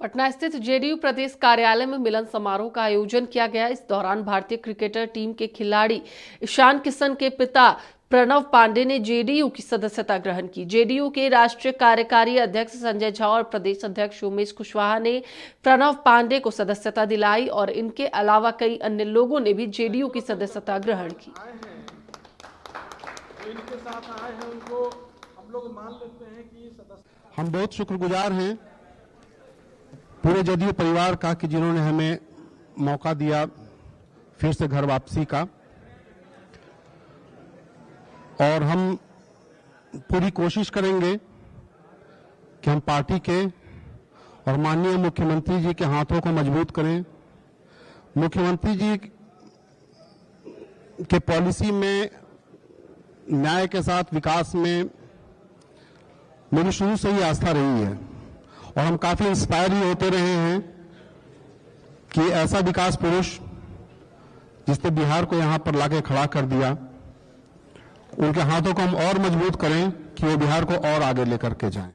पटना स्थित जेडीयू प्रदेश कार्यालय में मिलन समारोह का आयोजन किया गया। इस दौरान भारतीय क्रिकेटर टीम के खिलाड़ी ईशान किशन के पिता प्रणव पांडे ने जेडीयू की सदस्यता ग्रहण की। जेडीयू के राष्ट्रीय कार्यकारी अध्यक्ष संजय झा और प्रदेश अध्यक्ष उमेश कुशवाहा ने प्रणव पांडे को सदस्यता दिलाई और इनके अलावा कई अन्य लोगों ने भी जेडीयू की सदस्यता ग्रहण की। इनके साथ आए हैं उनको हम लोग मान लेते हैं कि हम बहुत शुक्रगुजार हैं पूरे जेडीयू परिवार का कि जिन्होंने हमें मौका दिया फिर से घर वापसी का, और हम पूरी कोशिश करेंगे कि हम पार्टी के और माननीय मुख्यमंत्री जी के हाथों को मजबूत करें। मुख्यमंत्री जी के पॉलिसी में न्याय के साथ विकास में मेरी शुरू से ही आस्था रही है और हम काफी इंस्पायर ही होते रहे हैं कि ऐसा विकास पुरुष जिसने बिहार को यहां पर लाके खड़ा कर दिया, उनके हाथों को हम और मजबूत करें कि वो बिहार को और आगे लेकर के जाएं।